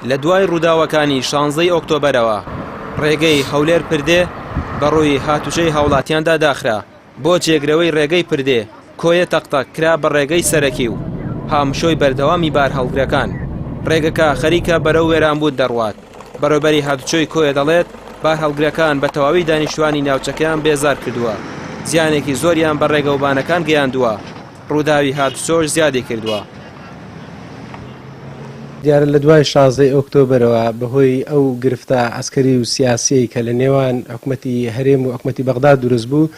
لە دوای ڕووداوەکانی 16 ئۆکتۆبەرەوە ڕێگەی هەولێر پردێ بەڕووی هاتوچەی هاوڵاتیاندا داخرا بۆ جێگرەوەی ڕێگەی پردێ کۆیە تەقتە کرا بە ڕێگەی سەرەکی و هامشۆی بەردەوامی بار هەڵگرەکان ڕێگەکە خەریکە بەرەو وێرانبوون دەڕوات بەڕێوەبەری هاتوچۆی کۆیە دەڵێت بار هەڵگرەکان بە تەواوی دانیشتوانی ناوچەکەیان بێزار کردووە زیانێکی زۆریان بە ڕێگەوبانەکان گەیاندووە ڕووداوی هاتوچۆش زیادی کردووە. دیارە لە دوای 16 ئۆکتۆبەرەوە بەهۆی ئەو گرفتە ئەسکەری و سیاسی کە لە نێوان حکومەتی هەرێم و حکومەتی بەغداد دروست بوو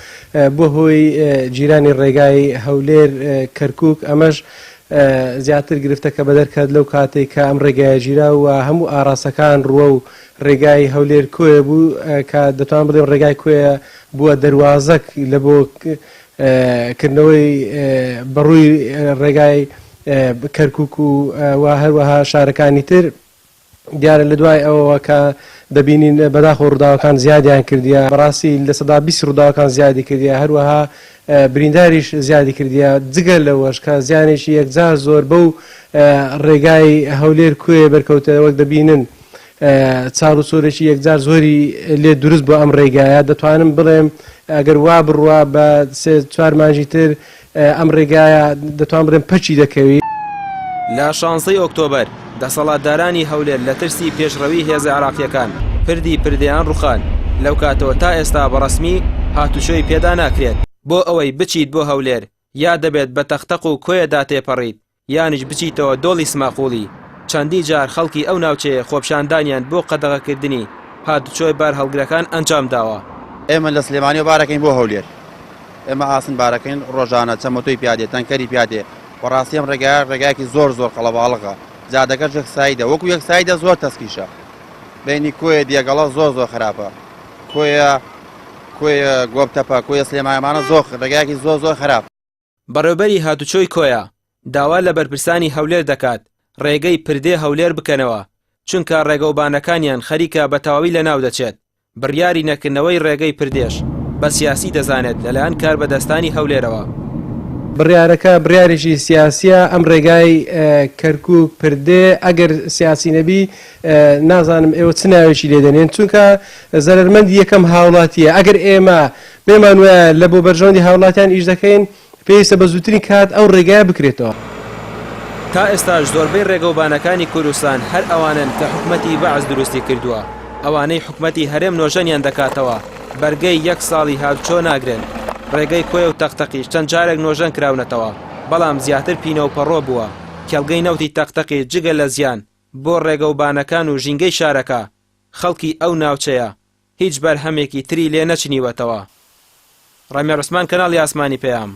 بۆ هۆی جیرانی ڕێگای هەولێر کەرکووک ئەمەش زیاتر گرفتەکە بەدەرکات لەو کاتێک کە ئەم ڕێگایە ژیرا و هەموو ئاراسەکان ڕووە و ڕێگای هەولێر کۆیە بوو کە دەتوان بڵێم ڕێگای کۆیە بووە دەواازەک لە بۆ کردنەوەی بەڕووی ڕێگای کەرکووک و هەروەها شارەکانی تر دیارە لە دوای ئەوەوە کە دەبینین بەداخۆ ڕووداوەکان زیادیان کردیە بەڕاستی لە سەدا 20 ڕووداوەکان زیادی کردیە هەروەها برینداریش زیادی کردیە جگە لەوەش کە زیانێکی یەکجار زۆر بەو ڕێگای هەولێر کوێ بەرکەوتە وەک دەبینن چاڵ و سۆرێکی یەکجار زۆری لێ دروست بۆ ئەم ڕێگایە دەتوانم بڵێم ئەگەر وا بڕوا بە 3-4 مانجی تر ئەم ڕێگایە دەتوان بڵێم پەچی دەکەوی. لە 16 ئۆکتۆبەر دەسەڵاتدارانی هەولێر لە ترسی پێشڕەوی هێزە عراقیەکان پردی پردیان ڕوخان لەو کاتەوە تا ئێستا بەڕەسمی هاتوچۆی پێدا ناکرێت بۆ ئەوەی بچیت بۆ هەولێر یا دەبێت بە تەختەق و کۆیەدا تێپەڕیت یانیش بچیتەوە دۆڵی سماقوڵی. چەندی جار خەڵکی ئەو ناوچەیە خۆپشاندانیان بۆ قەدەغەکردنی هاتوچۆی بار هەڵگرەکان ئەنجام داوە. ئێمە لە سلێمانی و بارەکەین بۆ هەولێر ئێمە ئاسن بارەکەین ڕۆژانە چەمەتۆی پیادێ تەنکەری پیادێ بەڕاستی ئەم ڕێگایەکی زۆر قەڵەباڵغە جادەکەش یەکسایدە وەکو یەکسایدە زۆر تەسکیشە بینی کۆیە دیێگەڵە زۆر خراپە کۆیە گۆبتەپە کۆیە سلێمانیمانە زۆر ڕێگایەکی زۆر خراپ. بەڕێوەبەری هاتوچۆی کۆیە داوا لە بەرپرسانی هەولێر دەکات ڕێگەی پردێ هەولێر بکەنەوە چونکە ڕێگەوبانەکانیان خەریکە بە تەواوی لە ناو دەچێت بڕیاری نەکردنەوەی ڕێگەی پردێش بە سیاسی دەزانێت لەلایەن کاربەدەستانی هەولێرەوە. بڕیارەکە بڕیارێکی سیاسیە ئەم ڕێگای کەرکووک پردێ ئەگەر سیاسی نەبی نازانم ئێوە چ ناوێکی لێدەنێن چونکە زەرمەندی یەکەم هاوڵاتیە ئەگەر ئێمە پێمان وایە لە بۆ بەرژەوەندی هاوڵاتیان ئیش دەکەین پێویستە بە زووترین کات ئەو ڕێگایە بکرێتەوە. تا ئێستاش زۆربەی ڕێگەوبانەکانی کوردستان هەر ئەوانن کە حکومەتی بەعز دروستی کردووە ئەوانەی حکومەتی هەرێم نۆژەنیان دەکاتەوە بەرگەی 1 ساڵی هاتوچۆ ناگرن. ڕێگەی کۆیە و تەختەقیش چەند جارێک نۆژەن کراونەتەوە بەڵام زیاتر پینە و پەڕۆ بووە کێڵگەی نەوتی تەختەقی جگە لە زیان بۆ ڕێگەوبانەکان و ژینگەی شارەکە خەڵکی ئەو ناوچەیە هیچ بەرهەمێکی تری لێ نەچنیوەتەوە. ڕەمێڕ عوسمان کەناڵی ئاسمانی پێیام.